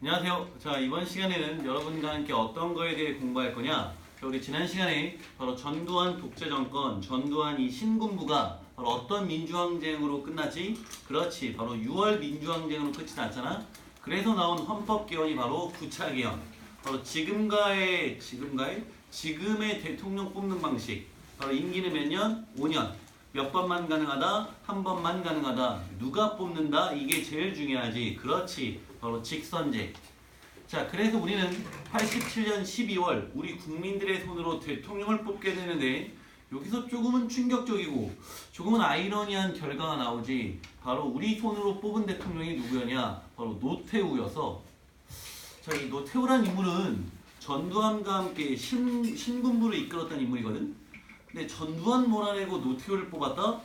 안녕하세요. 자, 이번 시간에는 여러분과 함께 어떤 거에 대해 공부할 거냐? 자, 우리 지난 시간에 바로 전두환 독재정권, 전두환 이 신군부가 바로 어떤 민주항쟁으로 끝났지? 그렇지. 바로 6월 민주항쟁으로 끝이 났잖아. 그래서 나온 헌법개헌이 바로 9차 개헌. 바로 지금의 대통령 뽑는 방식. 바로 임기는 몇 년? 5년. 몇 번만 가능하다? 한 번만 가능하다. 누가 뽑는다? 이게 제일 중요하지. 그렇지. 바로 직선제. 자, 그래서 우리는 87년 12월 우리 국민들의 손으로 대통령을 뽑게 되는데 여기서 조금은 충격적이고 조금은 아이러니한 결과가 나오지. 바로 우리 손으로 뽑은 대통령이 누구였냐? 바로 노태우여서 자, 이 노태우란 인물은 전두환과 함께 신군부를 이끌었던 인물이거든. 근데 전두환 몰아내고 노태우를 뽑았다?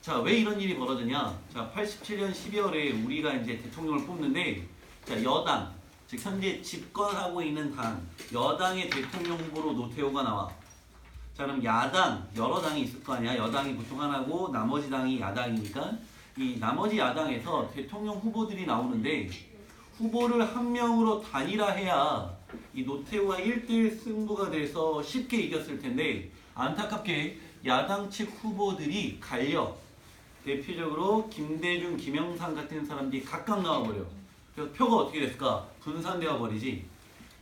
자, 왜 이런 일이 벌어지냐? 자, 87년 12월에 우리가 이제 대통령을 뽑는데, 자, 여당, 즉 현재 집권하고 있는 당, 여당의 대통령 후보로 노태우가 나와. 자, 그럼 야당, 여러 당이 있을 거 아니야? 여당이 보통 하나고 나머지 당이 야당이니까 이 나머지 야당에서 대통령 후보들이 나오는데 후보를 한 명으로 단일화해야 이 노태우와 1대1 승부가 돼서 쉽게 이겼을 텐데 안타깝게 야당 측 후보들이 갈려. 대표적으로 김대중, 김영삼 같은 사람들이 각각 나와버려. 그래서 표가 어떻게 됐을까? 분산되어 버리지.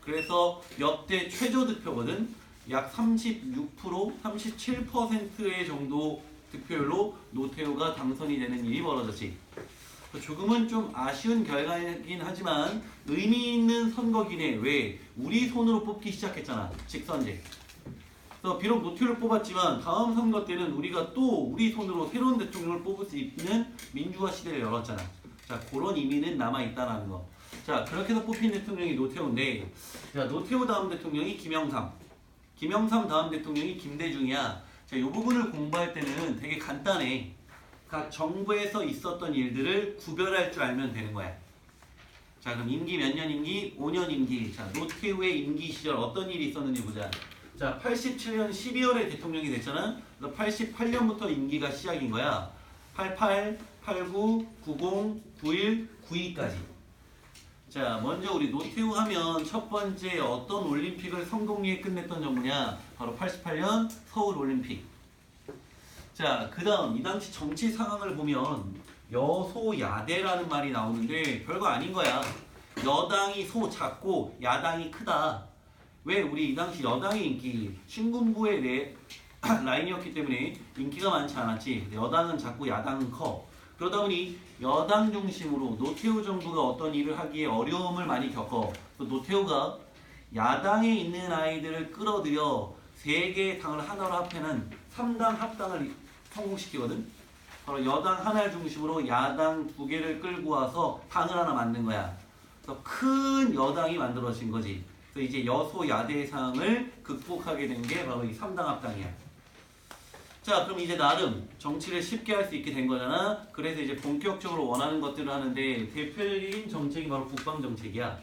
그래서 역대 최저 득표거든. 약 36%, 37%의 정도 득표율로 노태우가 당선이 되는 일이 벌어졌지. 조금은 좀 아쉬운 결과이긴 하지만 의미 있는 선거긴 해. 왜? 우리 손으로 뽑기 시작했잖아. 직선제. 그래서 비록 노태우를 뽑았지만 다음 선거 때는 우리가 또 우리 손으로 새로운 대통령을 뽑을 수 있는 민주화 시대를 열었잖아. 자, 그런 의미는 남아있다는 거. 자, 그렇게 해서 뽑힌 대통령이 노태우인데, 자, 노태우 다음 대통령이 김영삼. 김영삼 다음 대통령이 김대중이야. 자, 이 부분을 공부할 때는 되게 간단해. 각 정부에서 있었던 일들을 구별할 줄 알면 되는 거야. 자, 그럼 임기 몇 년 임기? 5년 임기. 자, 노태우의 임기 시절 어떤 일이 있었는지 보자. 자, 87년 12월에 대통령이 됐잖아. 그래서 88년부터 임기가 시작인 거야. 88, 89, 90, 91, 92까지. 자, 먼저 우리 노태우 하면 첫 번째 어떤 올림픽을 성공리에 끝냈던 정부냐? 바로 88년 서울 올림픽. 자, 그 다음 이 당시 정치 상황을 보면 여소야대라는 말이 나오는데 별거 아닌 거야. 여당이 작고 야당이 크다. 왜? 우리 이 당시 여당의 인기, 신군부의 라인이었기 때문에 인기가 많지 않았지. 여당은 작고 야당은 커. 그러다 보니 여당 중심으로 노태우 정부가 어떤 일을 하기에 어려움을 많이 겪어. 노태우가 야당에 있는 아이들을 끌어들여 세 개의 당을 하나로 합해는 3당 합당을 성공시키거든. 바로 여당 하나를 중심으로 야당 2개를 끌고 와서 당을 하나 만든 거야. 그래서 큰 여당이 만들어진 거지. 그래서 이제 여소야대 상황을 극복하게 된 게 바로 이 3당 합당이야. 자, 그럼 이제 나름 정치를 쉽게 할 수 있게 된 거잖아. 그래서 이제 본격적으로 원하는 것들을 하는데 대표적인 정책이 바로 국방정책이야.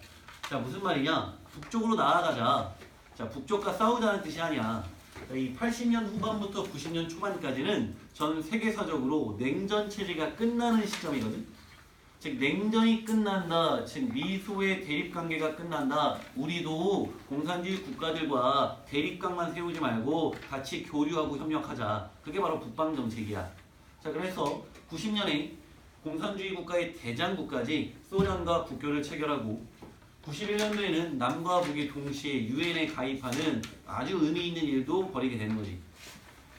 자, 무슨 말이냐? 북쪽으로 나아가자. 자, 북쪽과 싸우자는 뜻이 아니야. 이 80년 후반부터 90년 초반까지는 전 세계사적으로 냉전 체제가 끝나는 시점이거든. 즉 냉전이 끝난다. 즉 미소의 대립관계가 끝난다. 우리도 공산주의 국가들과 대립각만 세우지 말고 같이 교류하고 협력하자. 그게 바로 국방정책이야. 자, 그래서 90년에 공산주의 국가의 대장국까지 소련과 국교를 체결하고 91년도에는 남과 북이 동시에 유엔에 가입하는 아주 의미 있는 일도 벌이게 되는 거지.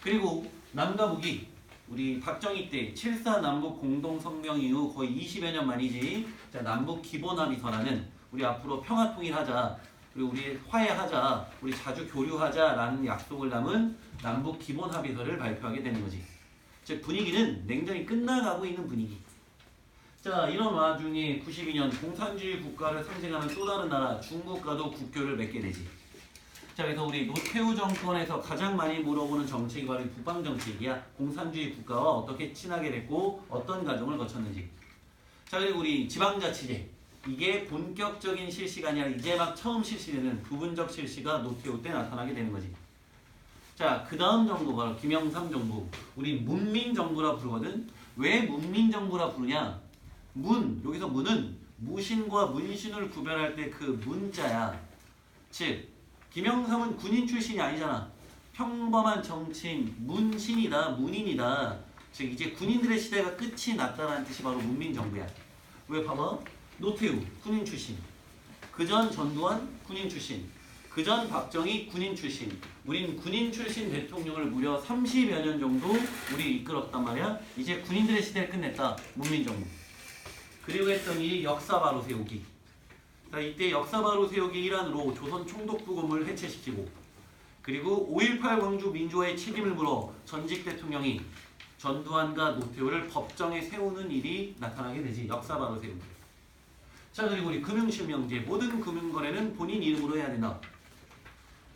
그리고 남과 북이 우리 박정희 때 7.4 남북 공동성명 이후 거의 20여 년 만이지. 자, 남북 기본합의서라는 우리 앞으로 평화통일하자. 그리고 우리 화해하자. 우리 자주 교류하자라는 약속을 담은 남북 기본합의서를 발표하게 되는 거지. 즉 분위기는 냉전이 끝나가고 있는 분위기. 자, 이런 와중에 92년 공산주의 국가를 상징하는 또 다른 나라 중국과도 국교를 맺게 되지. 자, 그래서 우리 노태우 정권에서 가장 많이 물어보는 정책이 바로 국방정책이야. 공산주의 국가와 어떻게 친하게 됐고 어떤 과정을 거쳤는지. 자, 그리고 우리 지방자치제. 이게 본격적인 실시가 아니라 이제 막 처음 실시되는 부분적 실시가 노태우 때 나타나게 되는 거지. 자, 그 다음 정부 바로 김영삼 정부. 우리 문민정부라 부르거든. 왜 문민정부라 부르냐? 여기서 문은 무신과 문신을 구별할 때 그 문자야. 즉 김영삼은 군인 출신이 아니잖아. 평범한 정치인, 문신이다, 문인이다. 즉 이제 군인들의 시대가 끝이 났다는 뜻이 바로 문민정부야. 왜 봐봐. 노태우 군인 출신. 그전 전두환 군인 출신. 그전 박정희 군인 출신. 우린 군인 출신 대통령을 무려 30여 년 정도 우리 이끌었단 말이야. 이제 군인들의 시대를 끝냈다. 문민정부. 그리고 했던 일이 역사 바로 세우기. 자, 이때 역사 바로 세우기 일환으로 조선 총독부검을 해체시키고, 그리고 5.18 광주 민주화의 책임을 물어 전직 대통령이 전두환과 노태우를 법정에 세우는 일이 나타나게 되지. 역사 바로 세우기. 자, 그리고 우리 금융실명제. 모든 금융거래는 본인 이름으로 해야 된다.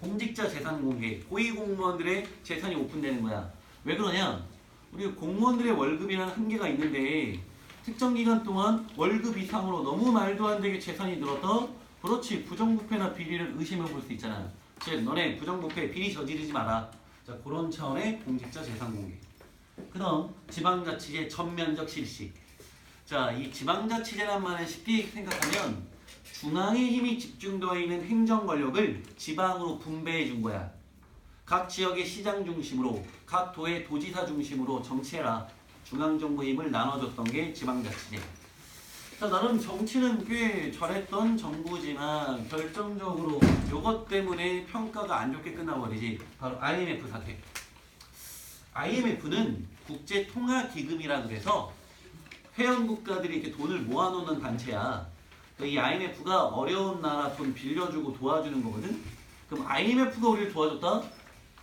공직자 재산 공개. 고위공무원들의 재산이 오픈되는 거야. 왜 그러냐? 우리 공무원들의 월급이라는 한계가 있는데 특정 기간 동안 월급 이상으로 너무 말도 안 되게 재산이 늘었다? 그렇지. 부정부패나 비리를 의심해 볼 수 있잖아. 즉 너네 부정부패 비리 저지르지 마라. 자, 그런 차원의 공직자 재산 공개. 그 다음 지방자치제 전면적 실시. 자, 이 지방자치제란 말을 쉽게 생각하면 중앙의 힘이 집중되어 있는 행정 권력을 지방으로 분배해 준 거야. 각 지역의 시장 중심으로, 각 도의 도지사 중심으로 정치해라. 중앙정부의 힘을 나눠줬던 게 지방자치제. 자, 나름 정치는 꽤 잘했던 정부지만 결정적으로 이것 때문에 평가가 안 좋게 끝나버리지. 바로 IMF 사태. IMF는 국제통화기금이라 그래서 회원국가들이 이렇게 돈을 모아놓는 단체야. 이 IMF가 어려운 나라 돈 빌려주고 도와주는 거거든. 그럼 IMF가 우리를 도와줬다?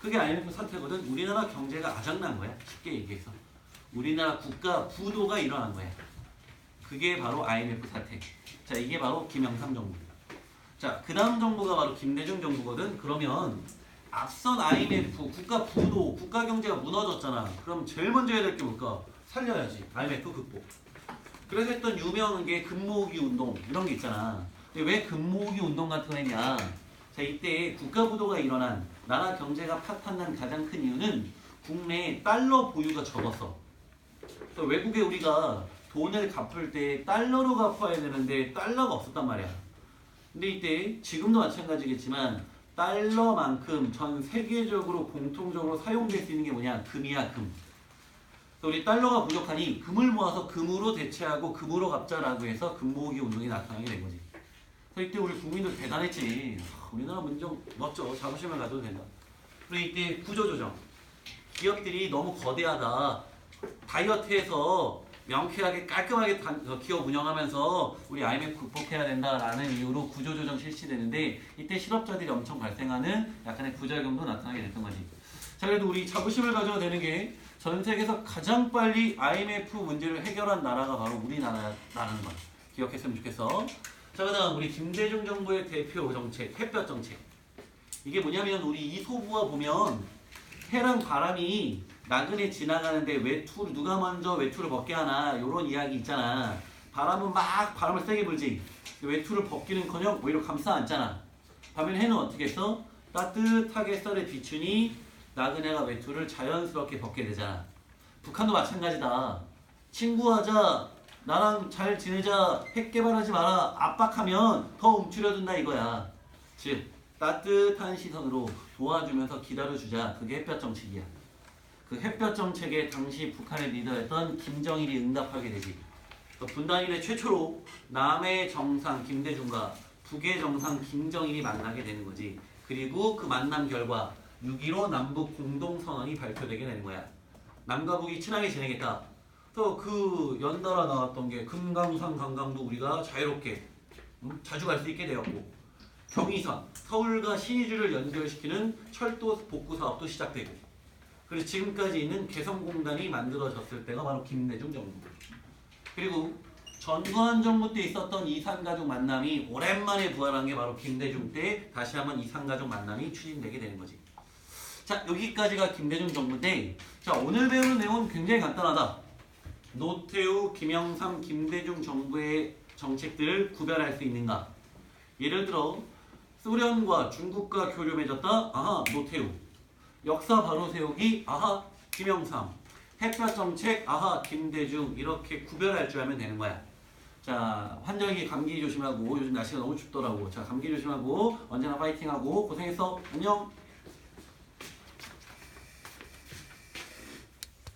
그게 IMF 사태거든. 우리나라 경제가 아작난 거야. 쉽게 얘기해서. 우리나라 국가 부도가 일어난 거야. 그게 바로 IMF 사태. 자, 이게 바로 김영삼 정부. 자, 그 다음 정부가 바로 김대중 정부거든. 그러면 앞선 IMF 국가 부도, 국가 경제가 무너졌잖아. 그럼 제일 먼저 해야 될 게 뭘까? 살려야지. IMF 극복. 그래서 했던 유명한 게 금모으기 운동 이런 게 있잖아. 근데 왜 금모으기 운동 같은 거 했냐? 자, 이때 국가 부도가 일어난, 나라 경제가 파탄난 가장 큰 이유는 국내에 달러 보유가 적었어. 그래서 외국에 우리가 돈을 갚을 때 달러로 갚아야 되는데 달러가 없었단 말이야. 근데 이때 지금도 마찬가지겠지만 달러만큼 전 세계적으로 공통적으로 사용될 수 있는 게 뭐냐? 금이야, 금. 우리 달러가 부족하니 금을 모아서 금으로 대체하고 금으로 갚자라고 해서 금 모으기 운동이 나타나게 된 거지. 그래서 이때 우리 국민들 대단했지. 우리나라 문정 멋져. 자부심을 가져도 된다. 그리고 이때 구조조정. 기업들이 너무 거대하다. 다이어트해서 명쾌하게 깔끔하게 기업 운영하면서 우리 IMF 극복해야 된다라는 이유로 구조조정 실시되는데 이때 실업자들이 엄청 발생하는 약간의 부작용도 나타나게 됐던 거지. 자, 그래도 우리 자부심을 가져야 되는 게 전 세계에서 가장 빨리 IMF 문제를 해결한 나라가 바로 우리나라라는 거 기억했으면 좋겠어. 자, 그다음 우리 김대중 정부의 대표 정책, 햇볕 정책. 이게 뭐냐면 우리 이소부와 보면 해랑 바람이 나그네 지나가는데 외투 누가 먼저 외투를 벗게 하나 이런 이야기 있잖아. 바람은 막 바람을 세게 불지. 외투를 벗기는커녕 오히려 감싸 안잖아. 반면 해는 어떻게 했어? 따뜻하게 쌀에 비추니 나그네가 외투를 자연스럽게 벗게 되잖아. 북한도 마찬가지다. 친구하자, 나랑 잘 지내자, 핵 개발하지 마라, 압박하면 더 움츠려든다 이거야. 즉 따뜻한 시선으로 도와주면서 기다려주자. 그게 햇볕 정책이야. 그 햇볕 정책에 당시 북한의 리더였던 김정일이 응답하게 되지. 분단 이래 최초로 남의 정상 김대중과 북의 정상 김정일이 만나게 되는 거지. 그리고 그 만남 결과 6.15 남북 공동선언이 발표되게 되는 거야. 남과 북이 친하게 지내겠다. 또 그 연달아 나왔던 게 금강산 강강도 우리가 자유롭게 자주 갈 수 있게 되었고, 경의선 서울과 신의주를 연결시키는 철도 복구 사업도 시작되고, 그리고 지금까지 있는 개성공단이 만들어졌을 때가 바로 김대중 정부. 그리고 전두환 정부 때 있었던 이산가족 만남이 오랜만에 부활한 게 바로 김대중 때 다시 한번 이산가족 만남이 추진되게 되는 거지. 자, 여기까지가 김대중 정부인데, 자, 오늘 배우는 내용은 굉장히 간단하다. 노태우, 김영삼, 김대중 정부의 정책들을 구별할 수 있는가? 예를 들어 소련과 중국과 교류 맺었다. 아하, 노태우. 역사 바로 세우기. 아하, 김영삼. 햇볕 정책. 아하, 김대중. 이렇게 구별할 줄 알면 되는 거야. 자, 환절기 감기 조심하고 요즘 날씨가 너무 춥더라고. 자, 감기 조심하고 언제나 파이팅하고 고생했어. 안녕.